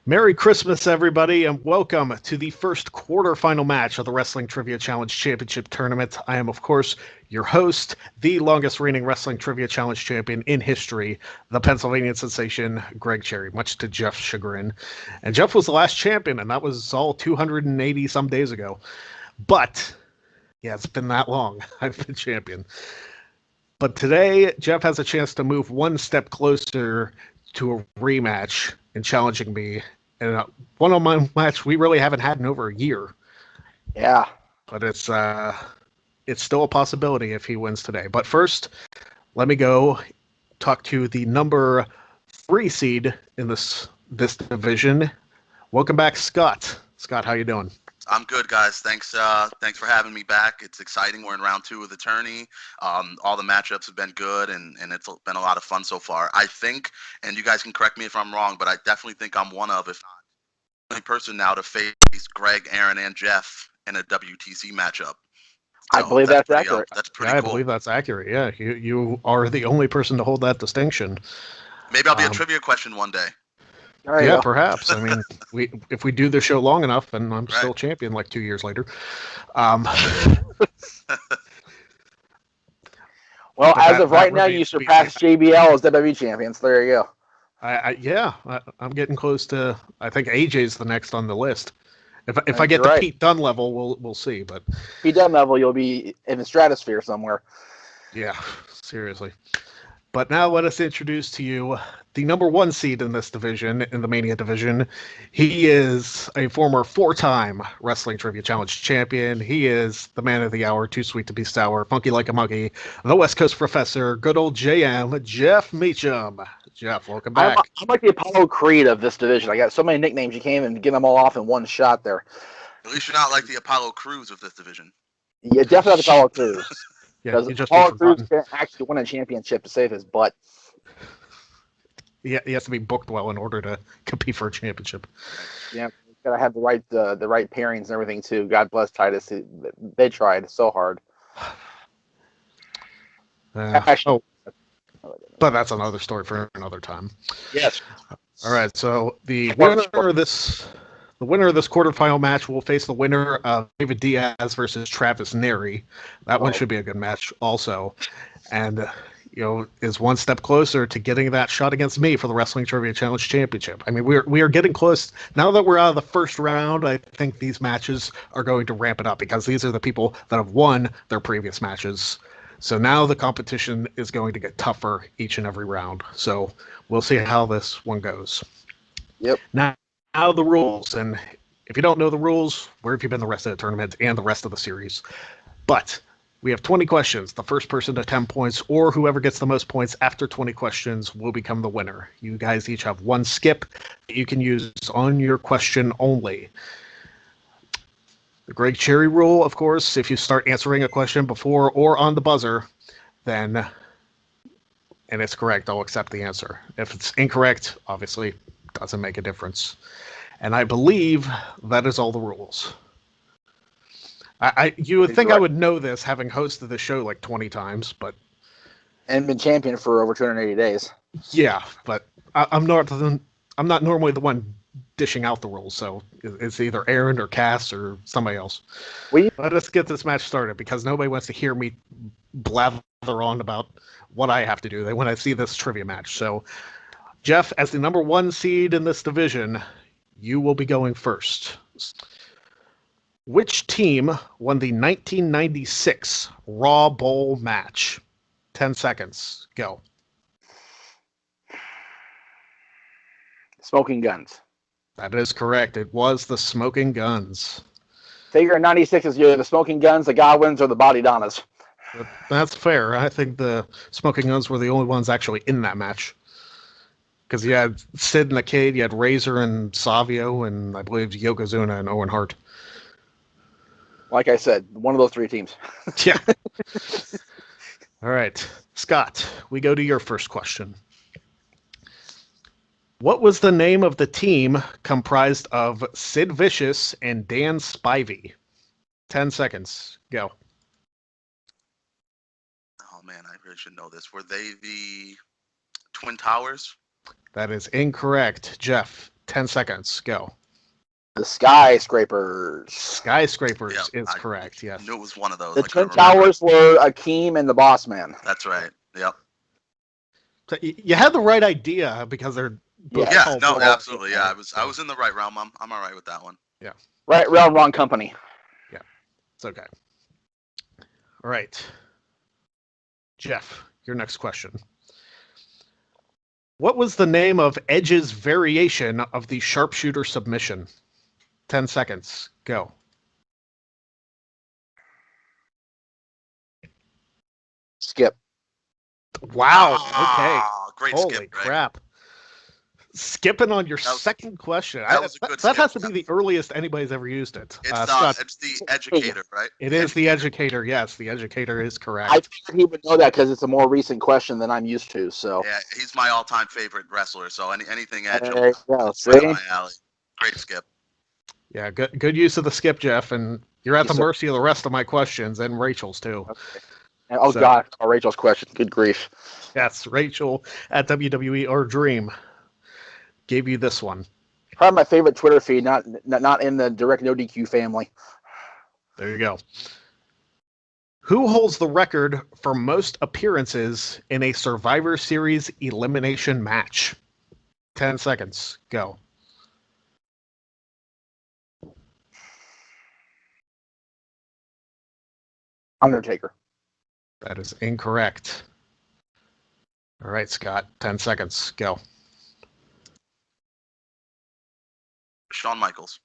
Merry Christmas, everybody, and welcome to the first quarterfinal match of the Wrestling Trivia Challenge Championship Tournament. I am, of course, your host, the longest reigning Wrestling Trivia Challenge champion in history, the Pennsylvania sensation, Greg Cherry, much to Jeff's chagrin. And Jeff was the last champion, and that was all 280 some days ago. But, yeah, it's been that long. I've been champion. But today, Jeff has a chance to move one step closer to a rematch and challenging me. And a one-on-one match we really haven't had in over a year. Yeah. But it's still a possibility if he wins today. But first, let me go talk to the number 3 seed in this division. Welcome back, Scott. Scott, how you doing? I'm good, guys. Thanks for having me back. It's exciting. We're in round 2 of the tourney. All the matchups have been good, and it's been a lot of fun so far. I think, and you guys can correct me if I'm wrong, but I definitely think I'm one of, if not the only person now to face Greg, Aaron, and Jeff in a WTC matchup. So I believe that's accurate. That's pretty cool. I believe that's accurate. Yeah, you are the only person to hold that distinction. Maybe I'll be a trivia question one day. Yeah, perhaps. I mean, if we do the show long enough, and I'm still champion like 2 years later. Well, as of right now, you surpassed JBL as WWE champions. There you go. I'm getting close to. I think AJ's the next on the list. If I get the Pete Dunne level, we'll see. But Pete Dunne level, you'll be in the stratosphere somewhere. Yeah, seriously. But now let us introduce to you the number 1 seed in this division, in the Mania division. He is a former 4-time Wrestling Trivia Challenge champion. He is the man of the hour, too sweet to be sour, funky like a monkey, the West Coast professor, good old JM, Jeff Meacham. Jeff, welcome back. I'm like the Apollo Creed of this division. I got so many nicknames, you can't even get them all off in one shot there. At least you're not like the Apollo Crews of this division. Yeah, definitely the Apollo Crews. Yeah, because Apollo Crews can't actually win a championship to save his butt. Yeah, he has to be booked well in order to compete for a championship. Yeah, he's got to have the right pairings and everything too. God bless Titus. They tried so hard. But that's another story for another time. Yes. All right. So the winner of this quarterfinal match will face the winner of David Diaz versus Travis Neri. That one should be a good match also. And, is one step closer to getting that shot against me for the Wrestling Trivia Challenge Championship. I mean, we are getting close. Now that we're out of the first round, I think these matches are going to ramp it up because these are the people that have won their previous matches. So now the competition is going to get tougher each and every round. So we'll see how this one goes. Yep. Now the rules, and if you don't know the rules, where have you been the rest of the tournament and the rest of the series? But we have 20 questions. The first person to 10 points, or whoever gets the most points after 20 questions, will become the winner. You guys each have one skip that you can use on your question only. The Greg Cherry rule, of course, if you start answering a question before or on the buzzer, then, and it's correct, I'll accept the answer. If it's incorrect, obviously, doesn't make a difference. And I believe that is all the rules. You would think I would know this, having hosted the show like 20 times, but... And been champion for over 280 days. Yeah, but I'm not normally the one dishing out the rules, so it's either Aaron or Cass or somebody else. Let us get this match started, because nobody wants to hear me blather on about what I have to do. They want to see this trivia match. So, Jeff, as the number 1 seed in this division, you will be going first. Which team won the 1996 Raw Bowl match? 10 seconds. Go. Smoking Guns. That is correct. It was the Smoking Guns. Figure 96 is either the Smoking Guns, the Godwins, or the Body Donnas. That's fair. I think the Smoking Guns were the only ones actually in that match. Because you had Sid and the Kid, you had Razor and Savio, and I believe Yokozuna and Owen Hart. Like I said, one of those 3 teams. Yeah. All right. Scott, we go to your first question. What was the name of the team comprised of Sid Vicious and Dan Spivey? 10 seconds. Go. Oh, man, I really should know this. Were they the Twin Towers? That is incorrect. Jeff, 10 seconds. Go. The Skyscrapers. Skyscrapers is correct. Yes. I knew it was one of those. The I couldn't Twin remember. Towers were Akeem and the Boss Man. That's right. Yep. So you had the right idea because they're both Yeah. called No, Boss. absolutely. Yeah, I was in the right realm. I'm all right with that one. Yeah. Right, wrong company. Yeah. It's okay. All right. Jeff, your next question. What was the name of Edge's variation of the Sharpshooter submission? 10 seconds. Go. Skip. Wow. Okay. Ah, great Holy skip, Greg. crap. Skipping on your That was- second question. that was a good that skip. has to be the earliest anybody's ever used it. Scott, It's the educator, right? it is the educator. Yes, the educator is correct. I figured he would know that because it's a more recent question than I'm used to. So Yeah, he's my all-time favorite wrestler. So anything Edge, there you go. it's right See? up my alley. Great skip. Yeah, good use of the skip, Jeff, and you're at Yes, the sir. mercy of the rest of my questions and Rachel's too. Okay. Oh So- God, Rachel's question. Good grief. Yes, Rachel at WWE or Dream gave you this one. Probably my favorite Twitter feed, not in the direct no DQ family. There you go. Who holds the record for most appearances in a Survivor Series elimination match? 10 seconds. Go. Undertaker. That is incorrect. All right, Scott. 10 seconds. Go. Shawn Michaels.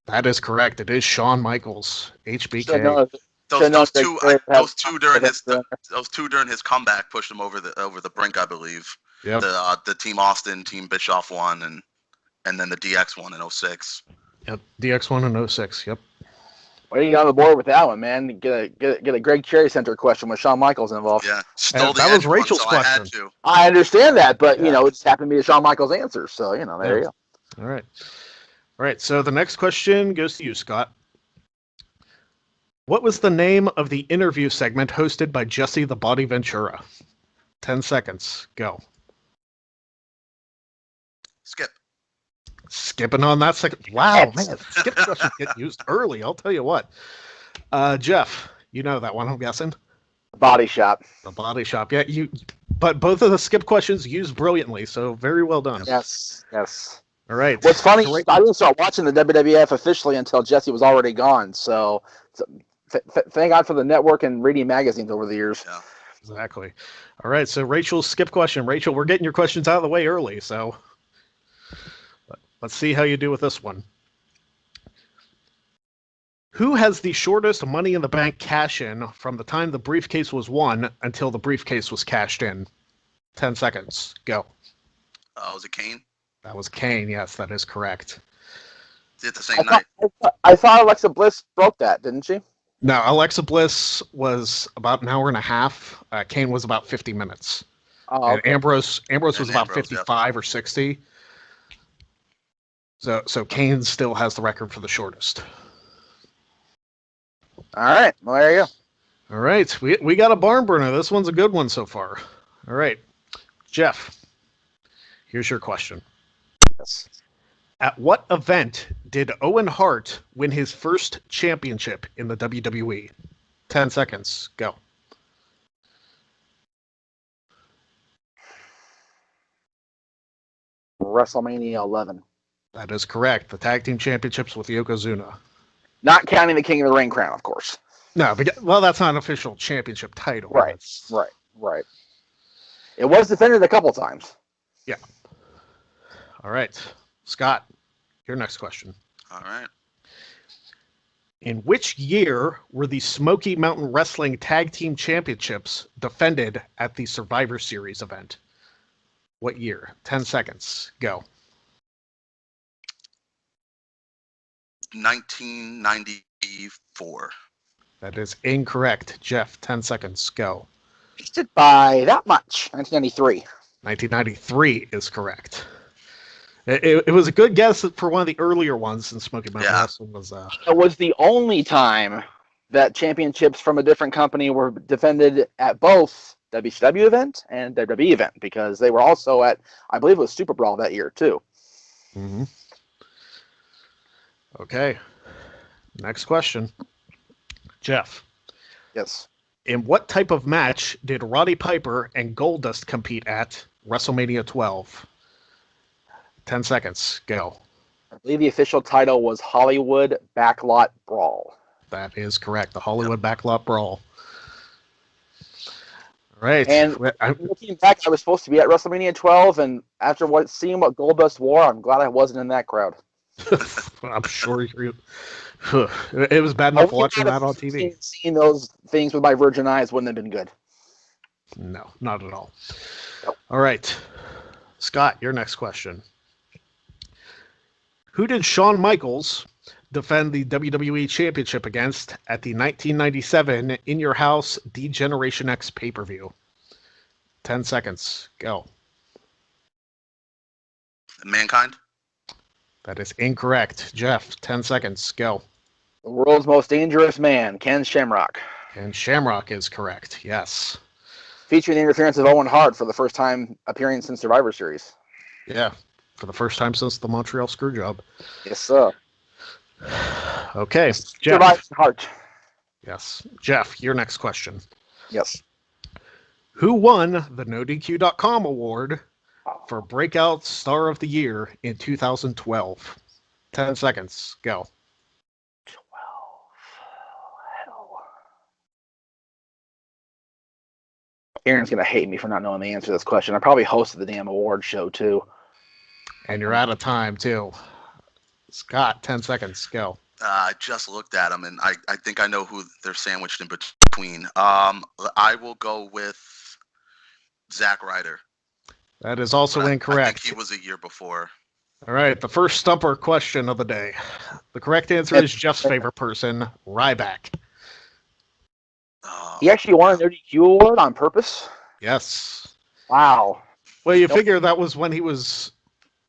That is correct. It is Shawn Michaels. HBK. Should know- Those, should know those Greg two, Flair had- those two during his comeback pushed him over the brink, I believe. Yep. The Team Austin, Team Bischoff one, and then the DX one in 06. Yep. DX1 and 06. Yep. Why didn't you get on the board with that one, man? Get a Greg Cherry Center question with Shawn Michaels involved. Yeah, stole the that was Edge one, Rachel's so I had question. to. I understand that, but Yeah. it just happened to be a Shawn Michaels answer. So there you go. All right. All right. So the next question goes to you, Scott. What was the name of the interview segment hosted by Jesse the Body Ventura? 10 seconds. Go. Skip. Skipping on that second. Wow, man. Skip questions get used early. I'll tell you what. Jeff, you know that one, I'm guessing. Body Shop. The Body Shop. Yeah, but both of the skip questions used brilliantly, so very well done. Yes. All right. What's funny, Great. I didn't start watching the WWF officially until Jesse was already gone. So thank God for the network and reading magazines over the years. Yeah. Exactly. All right, so Rachel's skip question. Rachel, we're getting your questions out of the way early, so let's see how you do with this one. Who has the shortest Money in the Bank cash-in from the time the briefcase was won until the briefcase was cashed in? 10 seconds. Go. Was it Kane? That was Kane. Yes, that is correct. Is it the same night? I thought Alexa Bliss broke that, didn't she? No, Alexa Bliss was about an hour and a half. Kane was about 50 minutes. Oh, And Ambrose was And about Ambrose, 55 or 60. So Kane still has the record for the shortest. all right. Well, there you go. All right, we got a barn burner. This one's a good one so far. All right, Jeff, here's your question. Yes. At what event did Owen Hart win his first championship in the WWE? 10 seconds. Go. WrestleMania 11. That is correct. The tag team championships with Yokozuna. Not counting the King of the Ring crown, of course. No, well, that's not an official championship title. Right. That's- Right. It was defended a couple times. All right, Scott, your next question. All right. In which year were the Smoky Mountain Wrestling Tag Team Championships defended at the Survivor Series event? What year? 10 seconds. Go. 1994. That is incorrect. Jeff, 10 seconds. Go. Missed it by that much. 1993. 1993 is correct. It was a good guess for one of the earlier ones since Smoky Mountain Yeah. Wrestling was... It was the only time that championships from a different company were defended at both WCW event and WWE event because they were also at, I believe it was Super Brawl that year too. Mhm. Okay. Next question. Jeff, Yes. in what type of match did Roddy Piper and Goldust compete at WrestleMania 12? 10 seconds. Go. I believe the official title was Hollywood Backlot Brawl. That is correct. The Hollywood Backlot Brawl. All right. And looking back, I was supposed to be at WrestleMania 12, and after seeing what Goldust wore, I'm glad I wasn't in that crowd. I'm sure it was bad enough watching that on TV. Seeing those things with my virgin eyes wouldn't have been good. No, not at all. Nope. All right. Scott, your next question. Who did Shawn Michaels defend the WWE Championship against at the 1997 In Your House D-Generation X pay-per-view? 10 seconds. Go. Mankind? That is incorrect. Jeff, 10 seconds. Go. The world's most dangerous man, Ken Shamrock. And Shamrock is correct. Yes. Featuring the interference of Owen Hart for the first time appearing since Survivor Series. Yeah. For the first time since the Montreal Screwjob. Yes, sir. Okay. Jeff. Survivor Hart. Yes. Jeff, your next question. Yes. Who won the NoDQ.com award for Breakout Star of the Year in 2012? 10 seconds. Go. 12. Hell. Aaron's going to hate me for not knowing the answer to this question. I probably hosted the damn award show, too. And you're out of time, too. Scott, 10 seconds. Go. I just looked at them, and I think I know who they're sandwiched in between. I will go with Zack Ryder. That is also incorrect. I think he was a year before. All right, the first stumper question of the day. The correct answer is Jeff's favorite person, Ryback. He actually won an ODQ award on purpose? Yes. Wow. Well, you figure that was when he was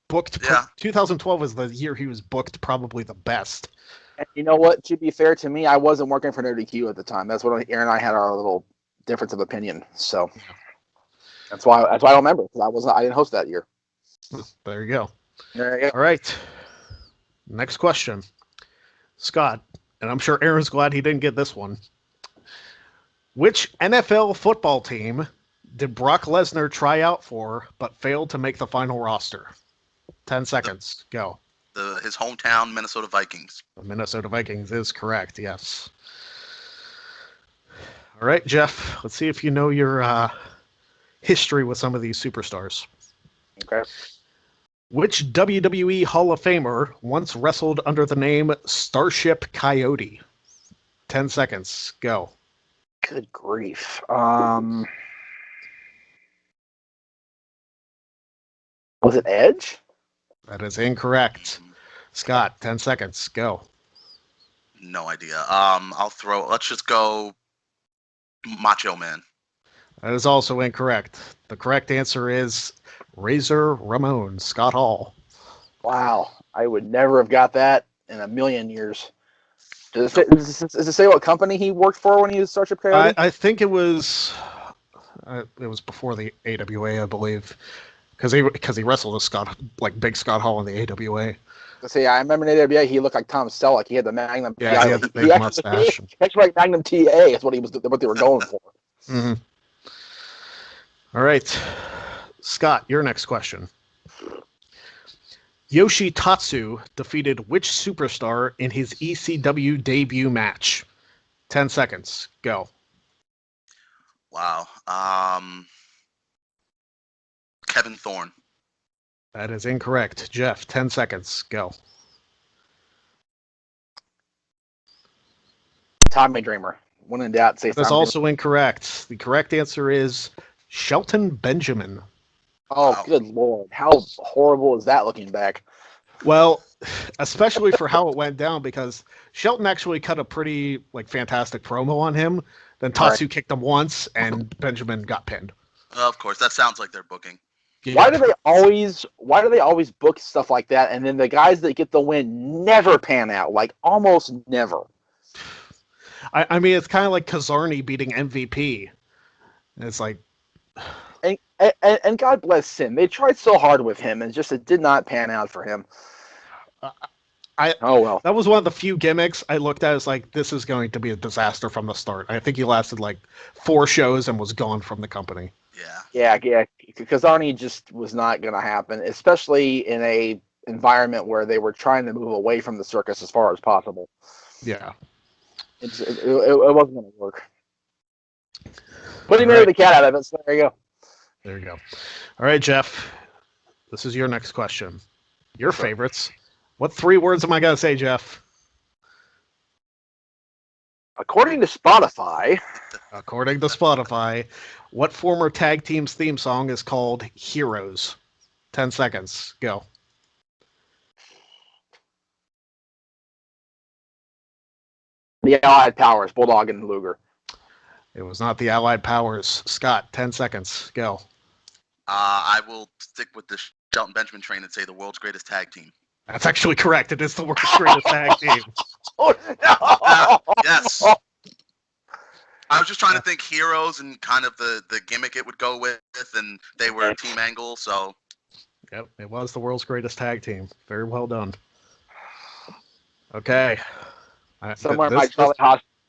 booked. Yeah. 2012 was the year he was booked probably the best. And you know what? To be fair to me, I wasn't working for an ODQ at the time. That's what Aaron and I had our little difference of opinion. So that's why I don't remember, because I didn't host that year. There you go. There you go. All right. Next question. Scott, and I'm sure Aaron's glad he didn't get this one. Which NFL football team did Brock Lesnar try out for but failed to make the final roster? 10 seconds. Go. His hometown, Minnesota Vikings. The Minnesota Vikings is correct, yes. All right, Jeff, let's see if you know your history with some of these superstars. Okay. Which WWE Hall of Famer once wrestled under the name Starship Coyote? 10 seconds. Go. Good grief. Was it Edge? That is incorrect. Scott, 10 seconds. Go. No idea. Let's just go Macho Man. That is also incorrect. The correct answer is Razor Ramon, Scott Hall. Wow. I would never have got that in a million years. Does it say what company he worked for when he was Starship Coyote? I think it was before the AWA, I believe, because he wrestled with Big Scott Hall in the AWA. See, I remember in AWA he looked like Tom Selleck. He had the Magnum. Yeah, he had the big mustache. Actually, like Magnum TA is what they were going for. Mm-hmm. All right, Scott, your next question. Yoshi Tatsu defeated which superstar in his ECW debut match? 10 seconds. Go. Wow. Kevin Thorne. That is incorrect. Jeff, 10 seconds. Go. Tommy Dreamer. When in doubt, say That's Tommy also incorrect. The correct answer is Shelton Benjamin. Oh, wow. Good Lord. How horrible is that looking back? Well, especially for how it went down, because Shelton actually cut a pretty fantastic promo on him. Then Tatsu kicked him once, and Benjamin got pinned. Of course, that sounds like they're booking. Yeah. Why do they always book stuff like that, and then the guys that get the win never pan out? Almost never. I mean, it's kind of like Kazarni beating MVP. It's like... And God bless him. They tried so hard with him, and it did not pan out for him. Oh well. That was one of the few gimmicks I looked at as like, this is going to be a disaster from the start. I think he lasted like 4 shows and was gone from the company. Yeah. Yeah. Because Arnie just was not going to happen, especially in a environment where they were trying to move away from the circus as far as possible. Yeah. It wasn't going to work. But he All made right. the cat out of it, so there you go. There you go. All right, Jeff. This is your next question. Your favorites. What 3 words am I going to say, Jeff? According to Spotify, What former tag team's theme song is called Heroes? 10 seconds. Go. the Allied Powers, Bulldog and Luger. It was not the Allied Powers. Scott, 10 seconds. Go. I will stick with the Shelton Benjamin train and say the world's greatest tag team. That's actually correct. It is the world's greatest tag team. Oh, no! Yes. I was just trying to think heroes and kind of the gimmick it would go with, and they were Team Angle, so. Yep, it was the world's greatest tag team. Very well done. Okay. Somewhere my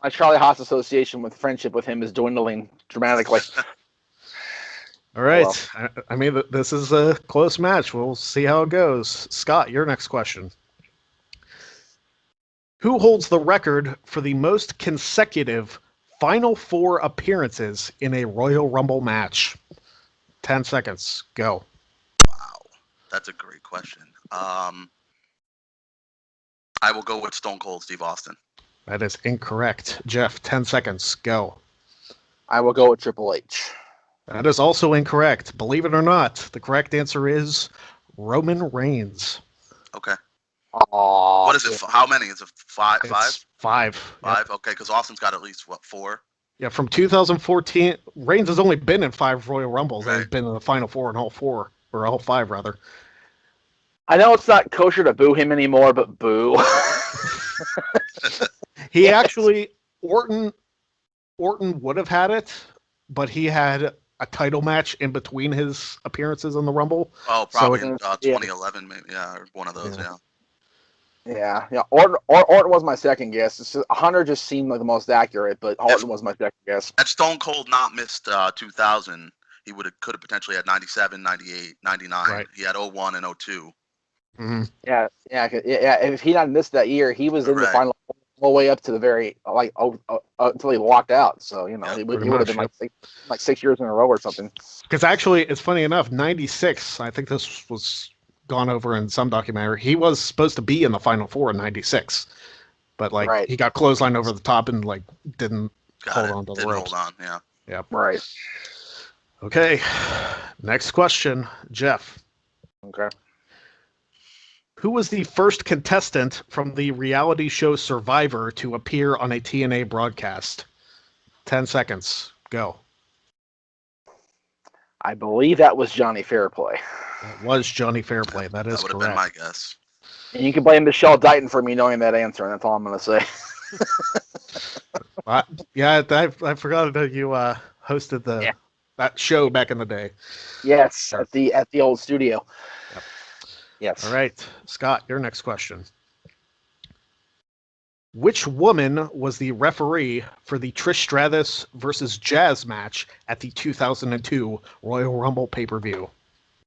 Charlie Haas association with friendship with him is dwindling dramatically. All right. Well. I mean, this is a close match. We'll see how it goes. Scott, your next question. Who holds the record for the most consecutive Final 4 appearances in a Royal Rumble match? 10 seconds. Go. Wow. That's a great question. I will go with Stone Cold Steve Austin. That is incorrect. Jeff, 10 seconds. Go. I will go with Triple H. That is also incorrect. Believe it or not, the correct answer is Roman Reigns. Okay. Aww, what is it? How many? Is it five? It's 5. 5? Yep. Okay, because Austin's got at least, 4? Yeah, from 2014, Reigns has only been in 5 Royal Rumbles. Right. And he's been in the Final 4 and all 4, or all 5, rather. I know it's not kosher to boo him anymore, but boo. He actually, Orton would have had it, but he had a title match in between his appearances in the Rumble. Oh, probably in 2011, maybe. Yeah, or one of those, yeah. Yeah. Orton was my second guess. Hunter just seemed like the most accurate, but Orton was my second guess. Had Stone Cold not missed 2000, he could have potentially had 97, 98, 99. Right. He had 01 and 02. Mm-hmm. Yeah. If he not missed that year, he was in the final all the way up to the very until he walked out. So he would have been like 6 years in a row or something. Because actually, it's funny enough. 96. I think this was gone over in some documentary. He was supposed to be in the Final 4 in 96, but he got clotheslined over the top and didn't hold on to the ropes. Hold on, yeah. Yep. Right. Okay. Next question, Jeff. Okay. Who was the first contestant from the reality show Survivor to appear on a TNA broadcast? 10 seconds. Go. I believe that was Johnny Fairplay. It was Johnny Fairplay. That is correct. That would have been my guess. And you can blame Michelle Dighton for me knowing that answer, and that's all I'm going to say. I forgot that you hosted that show back in the day. Yes, at the old studio. Yep. Yes. All right, Scott, your next question. Which woman was the referee for the Trish Stratus versus Jazz match at the 2002 Royal Rumble pay-per-view?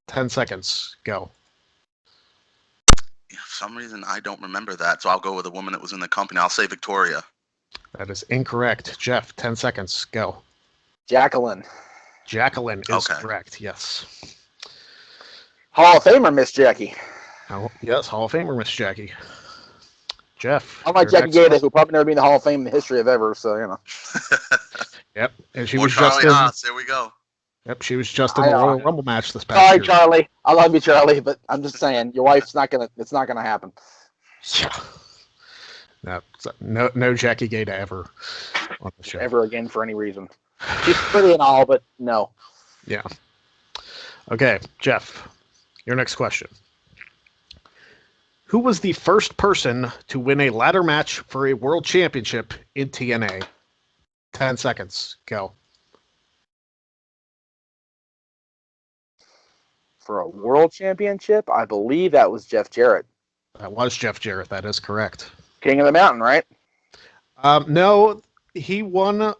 10 seconds. Go. Yeah, for some reason, I don't remember that, so I'll go with a woman that was in the company. I'll say Victoria. That is incorrect. Jeff, 10 seconds. Go. Jacqueline. Jacqueline is correct, yes. Hall of Famer, Miss Jackie. Yes, Hall of Famer, Miss Jackie. Jeff. Unlike Jackie Gator, who probably never been in the Hall of Fame in the history of ever, so, Yep, and she or was Charlie just in... Haas, there we go. Yep, she was just in the Royal Rumble match this past year. Sorry, Charlie. I love you, Charlie, but I'm just saying, your wife's it's not gonna happen. No Jackie Gator ever on the show. Ever again for any reason. She's pretty and all, but no. Yeah. Okay, Jeff, your next question. Who was the first person to win a ladder match for a world championship in TNA? 10 seconds. Go. For a world championship, I believe that was Jeff Jarrett. That was Jeff Jarrett. That is correct. King of the Mountain, right? No, he won.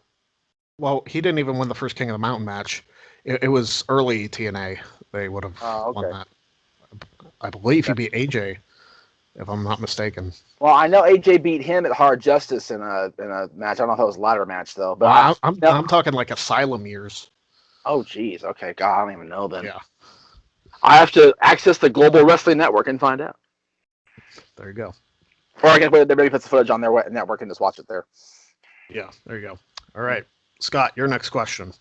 Well, he didn't even win the first King of the Mountain match. It was early TNA. They would have won that. I believe he beat AJ, if I'm not mistaken. Well, I know AJ beat him at Hard Justice in a match. I don't know if it was a ladder match though. But I'm talking like Asylum years. Oh, geez. Okay, God, I don't even know then. Yeah. I have to access the Global Wrestling Network and find out. There you go. Or I can maybe put the footage on their network and just watch it there. Yeah, there you go. All right, Scott, your next question.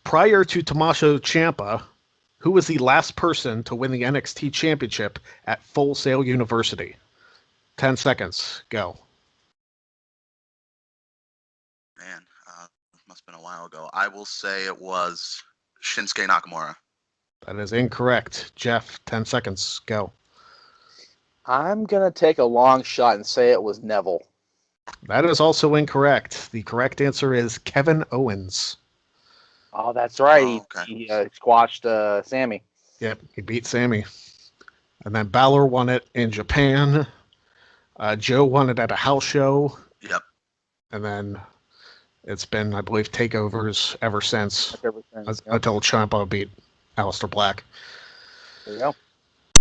Prior to Tommaso Ciampa, who was the last person to win the NXT Championship at Full Sail University? 10 seconds. Go. Man, must have been a while ago. I will say it was Shinsuke Nakamura. That is incorrect. Jeff, 10 seconds. Go. I'm going to take a long shot and say it was Neville. That is also incorrect. The correct answer is Kevin Owens. Oh, that's right. Oh, okay. He squashed Sammy. Yep, he beat Sammy. And then Balor won it in Japan. Joe won it at a house show. Yep. And then it's been, I believe, takeovers ever since until Ciampa beat Aleister Black. There you go.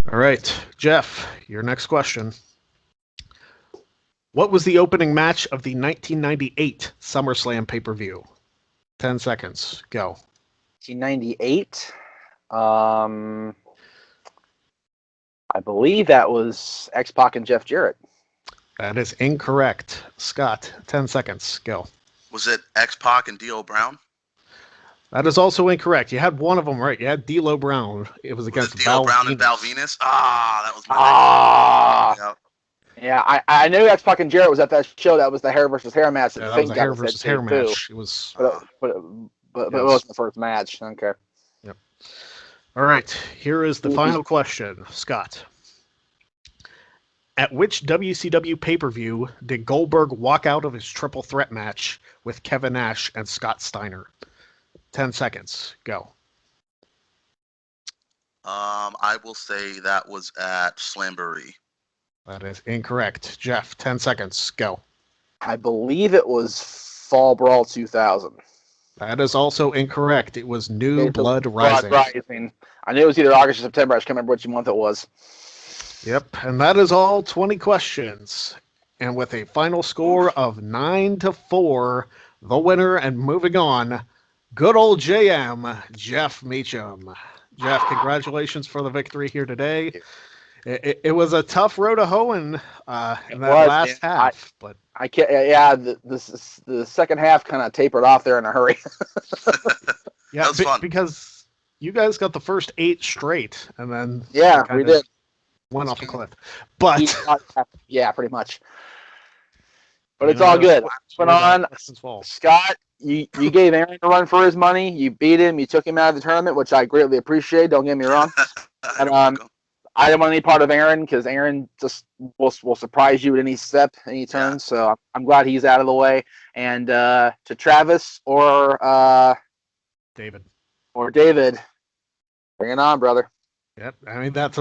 All right, Jeff, your next question. What was the opening match of the 1998 SummerSlam pay-per-view? 10 seconds. Go. 1998. I believe that was X-Pac and Jeff Jarrett. That is incorrect. Scott, 10 seconds. Go. Was it X-Pac and D.O. Brown? That is also incorrect. You had one of them right. You had D'Lo Brown. It was against D.O. Brown and Val Venus? That was my Yeah, I knew X-Pac and Jarrett was at that show. That was the hair versus hair match. Yeah, that was a hair versus hair match. It was, but it wasn't the first match. Okay. Yep. All right. Here is the final question, Scott. At which WCW pay-per-view did Goldberg walk out of his triple threat match with Kevin Nash and Scott Steiner? 10 seconds. Go. I will say that was at Slamboree. That is incorrect. Jeff, 10 seconds. Go. I believe it was Fall Brawl 2000. That is also incorrect. It was New Blood Rising. I knew it was either August or September. I just can't remember which month it was. Yep, and that is all 20 questions. And with a final score of 9-4, the winner and moving on, good old JM, Jeff Meacham. Jeff, congratulations for the victory here today. It was a tough road to hoe in that last half, but I can't. Yeah, the second half kind of tapered off there in a hurry. Yeah, that was fun. Because you guys got the first 8 straight, and then we did. Went off a cliff, but yeah, pretty much. But it's all good. Went on, Scott. You gave Aaron a run for his money. You beat him. You took him out of the tournament, which I greatly appreciate. Don't get me wrong. And I didn't want any part of Aaron because Aaron just will surprise you at any step, any turn. Yeah. So I'm glad he's out of the way. And to Travis or David, bring it on, brother. Yep. I mean that's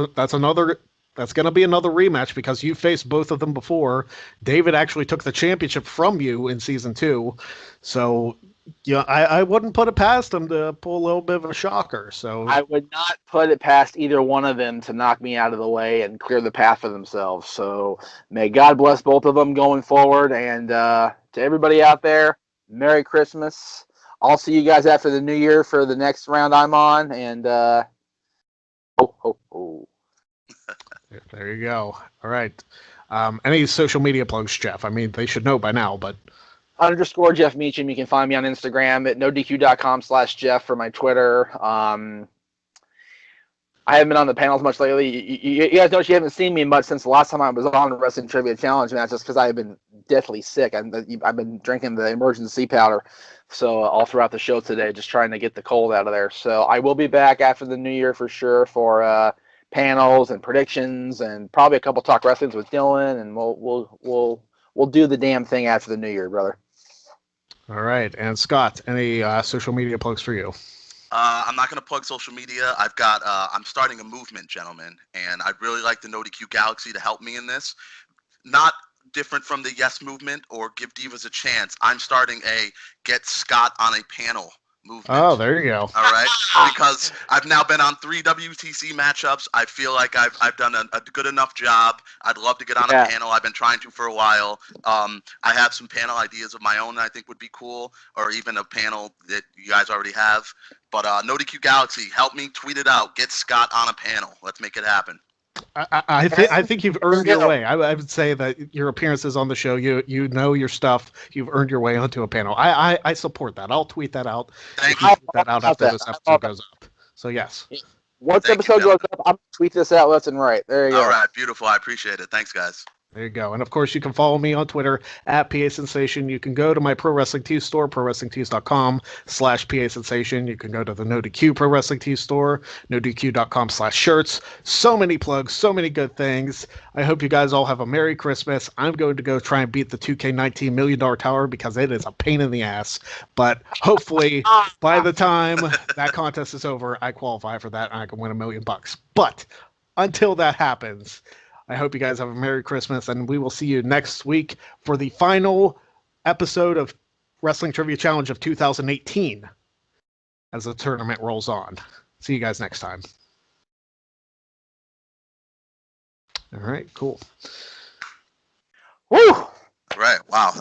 going to be another rematch because you faced both of them before. David actually took the championship from you in season 2. So, yeah, I wouldn't put it past him to pull a little bit of a shocker. So I would not put it past either one of them to knock me out of the way and clear the path for themselves. So may God bless both of them going forward. And to everybody out there, Merry Christmas. I'll see you guys after the new year for the next round I'm on. And ho, ho, ho. There you go. All right. Any social media plugs, Jeff? I mean, they should know by now, but _Jeff Meacham. You can find me on Instagram at nodq.com/Jeff for my Twitter. I haven't been on the panels much lately. You guys notice you haven't seen me much since the last time I was on the Wrestling Trivia Challenge match, just because I've been deathly sick. I've been drinking the emergency powder, so all throughout the show today, just trying to get the cold out of there. So I will be back after the new year for sure for panels and predictions and probably a couple talk wrestlings with Dylan, and we'll do the damn thing after the new year, brother. All right. And Scott, any social media plugs for you? I'm not going to plug social media. I'm starting a movement, gentlemen, and I'd really like the No DQ Galaxy to help me in this. Not different from the Yes movement or Give Divas a Chance. I'm starting a Get Scott on a Panel movement. Oh, there you go. All right, because I've now been on 3 WTC matchups. I feel like I've done a good enough job. I'd love to get on a panel. I've been trying to for a while. I have some panel ideas of my own that I think would be cool, or even a panel that you guys already have. But No DQ Galaxy, help me tweet it out. Get Scott on a panel. Let's make it happen. I think you've earned your way. I would say that your appearances on the show, you know your stuff. You've earned your way onto a panel. I support that. I'll tweet that out. Thank you. you. Tweet that out after this episode goes up. So yes. Once episode goes up, I'm gonna tweet this out left and right. There you go. All right, beautiful. I appreciate it. Thanks, guys. There you go. And of course, you can follow me on Twitter at PA Sensation. You can go to my Pro Wrestling Tees store, prowrestlingtees.com/PA Sensation. You can go to the No DQ Pro Wrestling Tees store, nodq.com/shirts. So many plugs, so many good things. I hope you guys all have a Merry Christmas. I'm going to go try and beat the 2K19 $1 million tower because it is a pain in the ass. But hopefully, by the time that contest is over, I qualify for that and I can win $1 million. But until that happens, I hope you guys have a Merry Christmas, and we will see you next week for the final episode of Wrestling Trivia Challenge of 2018 as the tournament rolls on. See you guys next time. All right, cool. Woo! Right, wow.